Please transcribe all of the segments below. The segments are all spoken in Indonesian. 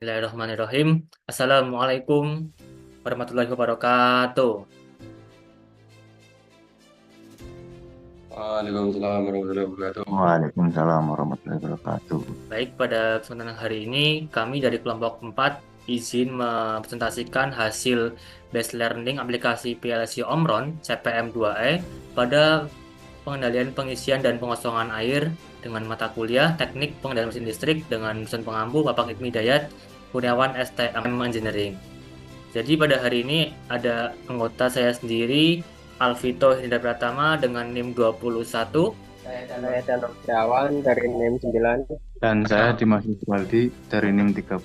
Bismillahirrahmanirrahim. Assalamualaikum warahmatullahi wabarakatuh. Waalaikumsalam warahmatullahi wabarakatuh. Waalaikumsalam warahmatullahi wabarakatuh. Baik, pada kesempatan hari ini kami dari kelompok 4 izin mempresentasikan hasil Base Learning aplikasi PLC Omron CPM2E pada pengendalian pengisian dan pengosongan air dengan mata kuliah Teknik Pengendalian Mesin Listrik dengan dosen pengampu Bapak Hikmi Hidayat Kurniawan STM Engineering. Jadi pada hari ini ada anggota saya sendiri, Alvito Hendra Pratama dengan NIM 21. Saya Danov Setiawan dari NIM 9. Dan saya Dimas Wiswaldi dari NIM 13.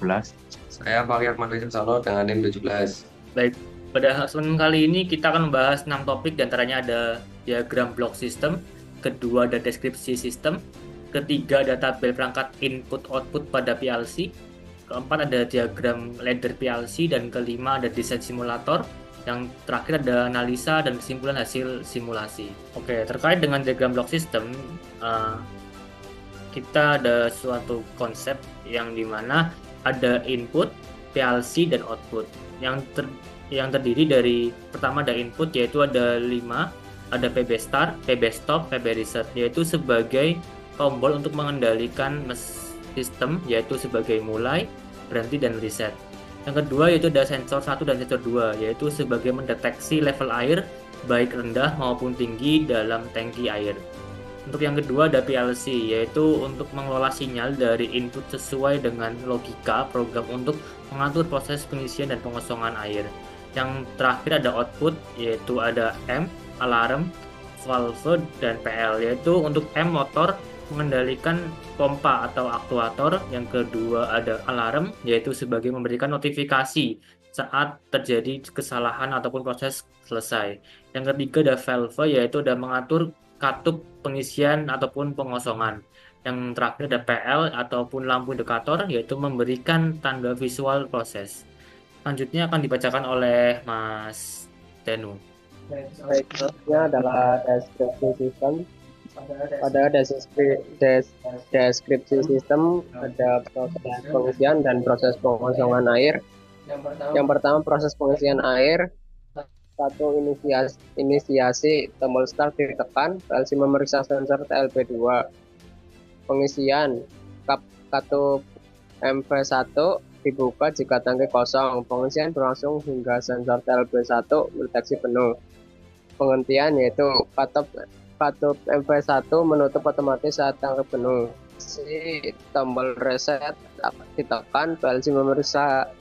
Saya Fakir Manfaat Salo dengan NIM 17. Baik, pada kesempatan kali ini kita akan membahas 6 topik, diantaranya ada diagram block system, kedua ada deskripsi sistem, ketiga ada tabel perangkat input-output pada PLC, keempat ada diagram ladder PLC, dan kelima ada desain simulator, yang terakhir ada analisa dan kesimpulan hasil simulasi. Oke, terkait dengan diagram block system, kita ada suatu konsep yang dimana ada input, PLC, dan output. Yang terdiri dari, pertama ada input, yaitu ada 5, ada PB start, PB stop, PB reset, yaitu sebagai tombol untuk mengendalikan sistem, yaitu sebagai mulai, berhenti, dan reset. Yang kedua yaitu ada sensor 1 dan sensor 2, yaitu sebagai mendeteksi level air baik rendah maupun tinggi dalam tangki air. Untuk yang kedua ada PLC, yaitu untuk mengelola sinyal dari input sesuai dengan logika program untuk mengatur proses pengisian dan pengosongan air. Yang terakhir ada output, yaitu ada M, alarm, valve, dan PL, yaitu untuk M motor mengendalikan pompa atau aktuator. Yang kedua ada alarm, yaitu sebagai memberikan notifikasi saat terjadi kesalahan ataupun proses selesai. Yang ketiga ada valve, yaitu ada mengatur katup pengisian ataupun pengosongan. Yang terakhir ada PL ataupun lampu indikator, yaitu memberikan tanda visual proses. Selanjutnya akan dibacakan oleh Mas Denu. Baik, selanjutnya adalah deskripsi sistem. Pada deskripsi sistem ada proses pengisian dan proses pengosongan air. Yang pertama proses pengisian air. Satu, inisiasi tombol start ditekan, PLC memeriksa sensor TLP2. Pengisian katup MV1 dibuka jika tangki kosong. Pengisian berlangsung hingga sensor TLP1 mendeteksi penuh. Penghentian yaitu katup MV1 menutup otomatis saat tangki penuh. Tombol reset ditekan, PLC memeriksa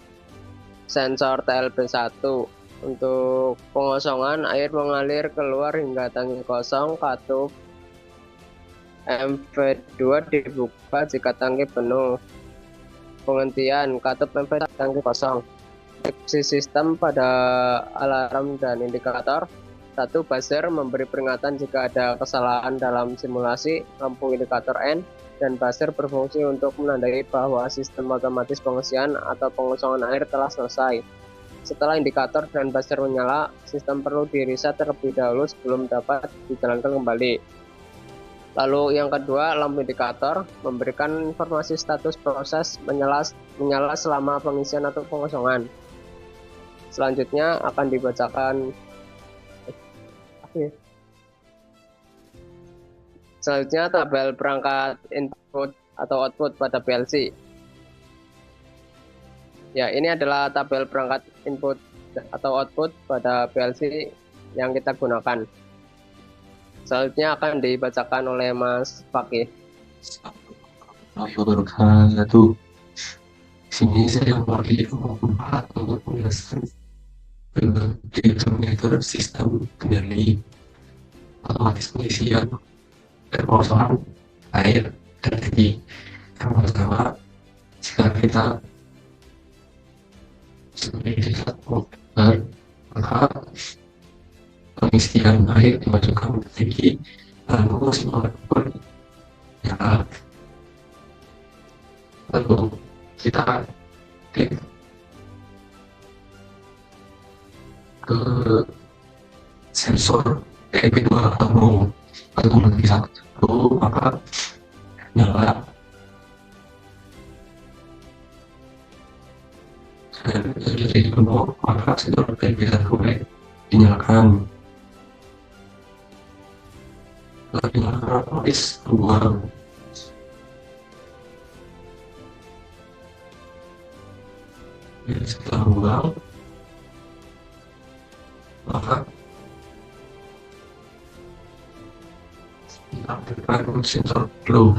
sensor TLP1. Untuk pengosongan, air mengalir keluar hingga tangki kosong. Katup MV2 dibuka jika tangki penuh. Penghentian katup MV tangki kosong. Deskripsi sistem pada alarm dan indikator. 1. Buzzer memberi peringatan jika ada kesalahan dalam simulasi. Lampu indikator N dan buzzer berfungsi untuk menandai bahwa sistem otomatis pengisian atau pengosongan air telah selesai. Setelah indikator dan buzzer menyala, sistem perlu di-reset terlebih dahulu sebelum dapat dijalankan kembali. Lalu yang kedua, lampu indikator memberikan informasi status proses menyala selama pengisian atau pengosongan. Selanjutnya akan dibacakan selanjutnya tabel perangkat input atau output pada PLC. Ya, ini adalah tabel perangkat input atau output pada PLC yang kita gunakan. Selanjutnya akan dibacakan oleh Mas Fakih. Wabarakatuh. Sini saya mewakili kelompok 4 untuk menjelaskan tentang sistem kendali otomatis pengisian dan pengosongan air dan tangki. Yang pertama, jika kita melihat maka pengisian air dimasukkan ke tangki lalu melakukan ya, lalu kita klik ke sensor TLP2 atau nanti satu maka nyala Dan jadi penuh, maka sensor TLB1 mulai dinyalakan. Setelah dinyalakan, otomatis keluar. Dan setelah keluar, maka aktifkan sensor glow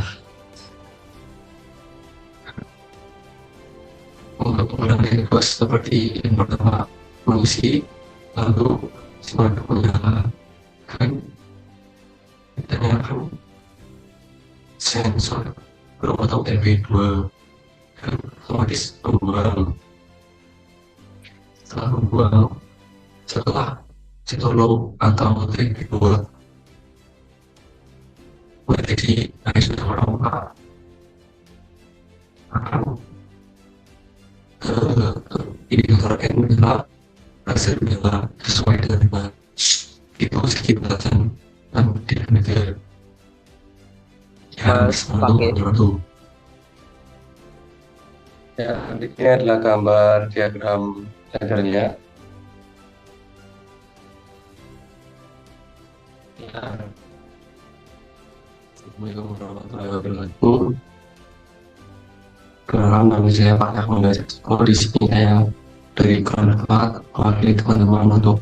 untuk mengurangi request seperti yang pertama mengisi, lalu spanduk menyala, kan kita nyalakan sensor glow atau LB2 dan otomatis membuang. Setelah membuang, setelah sensor glow atau LB2 menjadi air sudah merangkak, akan indikator N menyala, buzzer menyala sesuai dengan itu sedikit belasan dan tidak meter yang Mas selalu pakai menyatu. Ya, ini adalah gambar diagram laddernya. Ya, Assalamualaikum warahmatullahi wabarakatuh. Kenalan, nama saya Pak Ahmad. Di sini saya dari Kronat mewakili teman-teman untuk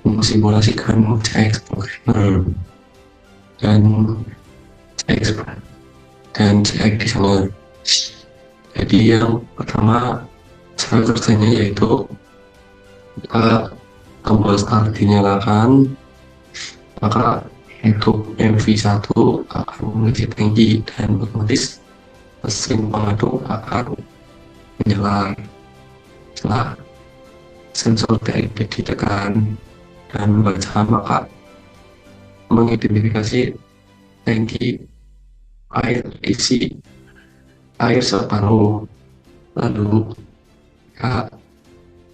mensimulasikan CX Programmer dan CX Designer. Jadi yang pertama cara kerjanya yaitu kita tombol start dinyalakan, maka untuk MV1 akan mengisi tangki dan otomatis mesin pengaduk akan menyala. Setelah sensor TLB ditekan dan membaca, maka mengidentifikasi tangki isi air separuh, lalu jika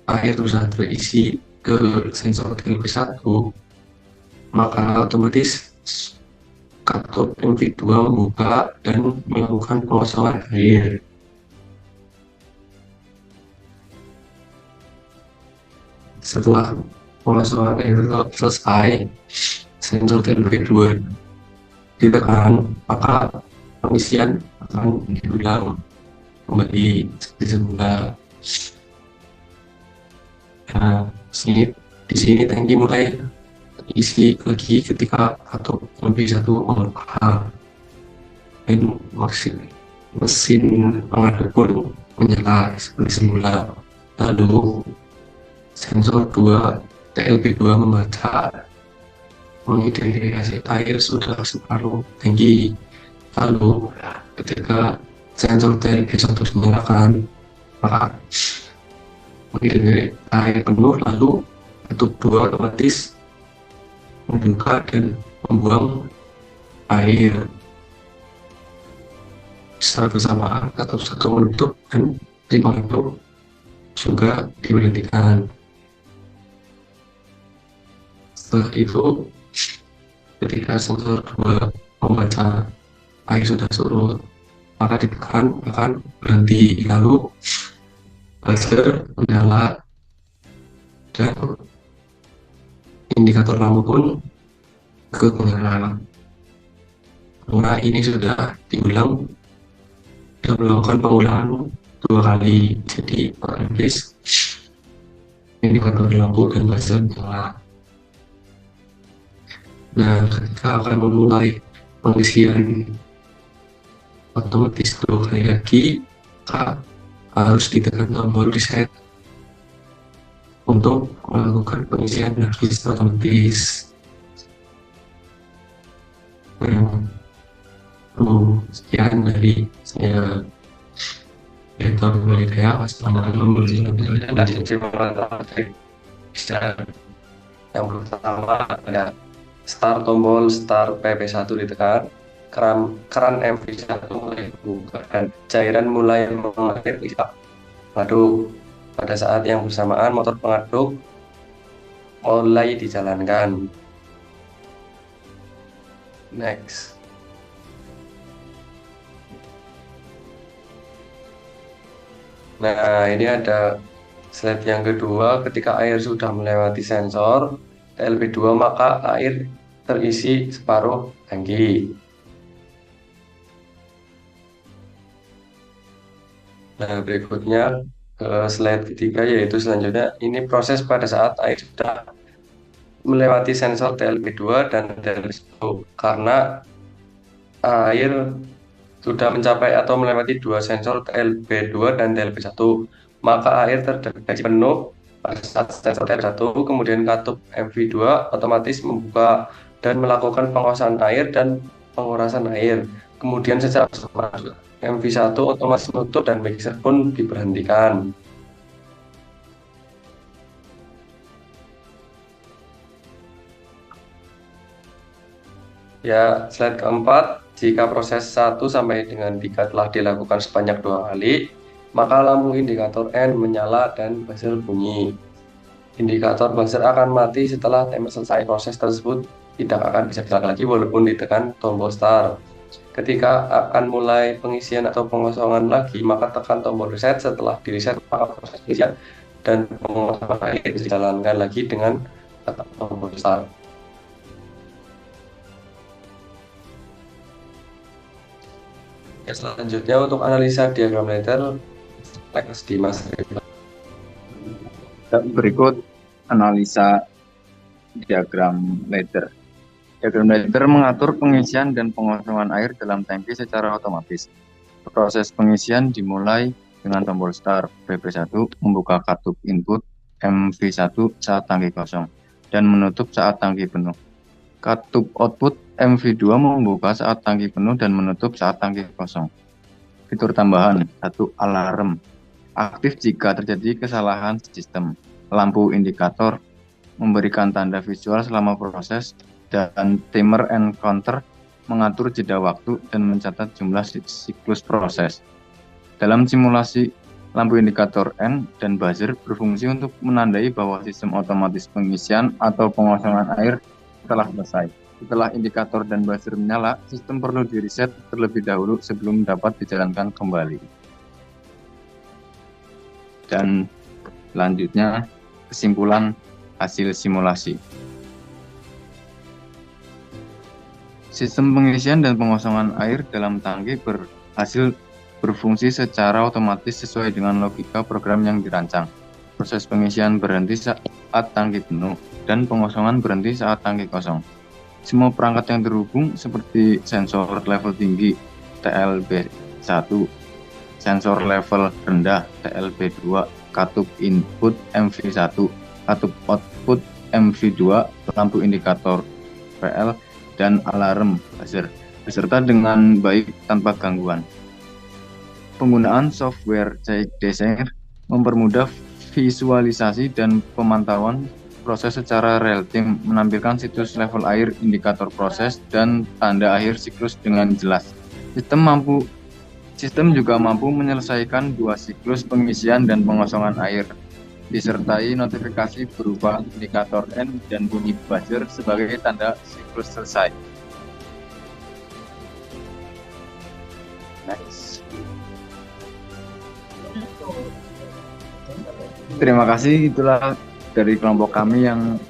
air sudah terisi ke sensor TLB1, maka otomatis katup MV2 membuka dan melakukan pengosongan air. Setelah pengosongan air selesai, sensor TLB2 ditekan, maka pengisian akan diulang kembali seperti semula. Nah, di sini tangki mulai isi lagi ketika katup MV1 membuka dan mesin pengaduk pun menyala seperti semula. Lalu sensor TLB2 membaca, mengidentifikasi air sudah separuh tangki. Lalu ketika sensor TLB1 dinyalakan, maka mengidentifikasi air penuh, lalu katup 2 otomatis membuka dan membuang air secara bersamaan. Katup 1 menutup dan simpang itu juga diberhentikan. Setelah itu, ketika sensor 2 membaca air sudah surut, maka ditekan akan berhenti, lalu buzzer menyala dan indikator lampu pun menyala. Karena ini sudah diulang dan melakukan pengulangan 2 kali, jadi otomatis indikator lampu dan buzzer menyala. Nah, ketika akan memulai pengisian otomatis 2 kali lagi, maka harus ditekan tombol reset untuk melakukan pengisian lagi otomatis. Sekian dari saya. Wassalamualaikum warahmatullahi wabarakatuh. Yang pertama ada start, tombol start PP1 ditekan, keran MV1 mulai dibuka dan cairan mulai mengalir bisa mengaduk. Pada saat yang bersamaan motor pengaduk mulai dijalankan. Next. Nah, ini ada slide yang kedua, ketika air sudah melewati sensor TLP2 maka air terisi separuh tangki. Nah, berikutnya ke slide ketiga yaitu selanjutnya ini proses pada saat air sudah melewati sensor TLP2 dan TLP1 karena air sudah mencapai atau melewati dua sensor TLP2 dan TLP1 maka air terdeteksi penuh pada saat sensor TLP1 kemudian katup MV2 otomatis membuka dan melakukan penguasaan air dan pengurasan air kemudian secara otomatis MV1 otomatis menutup dan mixer pun diberhentikan. Ya, slide keempat, jika proses 1 sampai dengan 3 telah dilakukan sebanyak 2 kali, maka lampu indikator N menyala dan buzzer bunyi. Indikator buzzer akan mati setelah timer selesai. Proses tersebut tidak akan bisa dilakukan lagi walaupun ditekan tombol start. Ketika akan mulai pengisian atau pengosongan lagi, maka tekan tombol reset. Setelah di reset, maka proses pengisian dan pengosongan air dijalankan lagi dengan tekan tombol start. Ya, selanjutnya untuk analisa diagram ladder, next di Mas Rifan. Berikut analisa diagram ladder. Diagram ladder mengatur pengisian dan pengosongan air dalam tangki secara otomatis. Proses pengisian dimulai dengan tombol start PP1 membuka katup input MV1 saat tangki kosong dan menutup saat tangki penuh. Katup output MV2 membuka saat tangki penuh dan menutup saat tangki kosong. Fitur tambahan 1. Alarm aktif jika terjadi kesalahan sistem. Lampu indikator memberikan tanda visual selama proses dan timer and counter mengatur jeda waktu dan mencatat jumlah siklus proses. Dalam simulasi, lampu indikator N dan buzzer berfungsi untuk menandai bahwa sistem otomatis pengisian atau pengosongan air telah selesai. Setelah indikator dan buzzer menyala, sistem perlu di-reset terlebih dahulu sebelum dapat dijalankan kembali. Dan selanjutnya, kesimpulan hasil simulasi. Sistem pengisian dan pengosongan air dalam tangki berhasil berfungsi secara otomatis sesuai dengan logika program yang dirancang. Proses pengisian berhenti saat tangki penuh dan pengosongan berhenti saat tangki kosong. Semua perangkat yang terhubung seperti sensor level tinggi TLP1, sensor level rendah TLP2, katup input MV1, katup output MV2, lampu indikator PL, dan alarm buzzer, beserta dengan baik tanpa gangguan. Penggunaan software CDSR mempermudah visualisasi dan pemantauan proses secara real time, menampilkan situs level air, indikator proses, dan tanda akhir siklus dengan jelas. Sistem juga mampu menyelesaikan 2 siklus pengisian dan pengosongan air, disertai notifikasi berupa indikator N dan bunyi buzzer sebagai tanda siklus selesai. Next. Terima kasih, itulah dari kelompok kami yang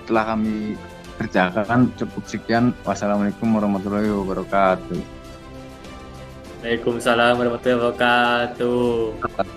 telah kami kerjakan. Cukup sekian. Wassalamualaikum warahmatullahi wabarakatuh. Waalaikumsalam warahmatullahi wabarakatuh.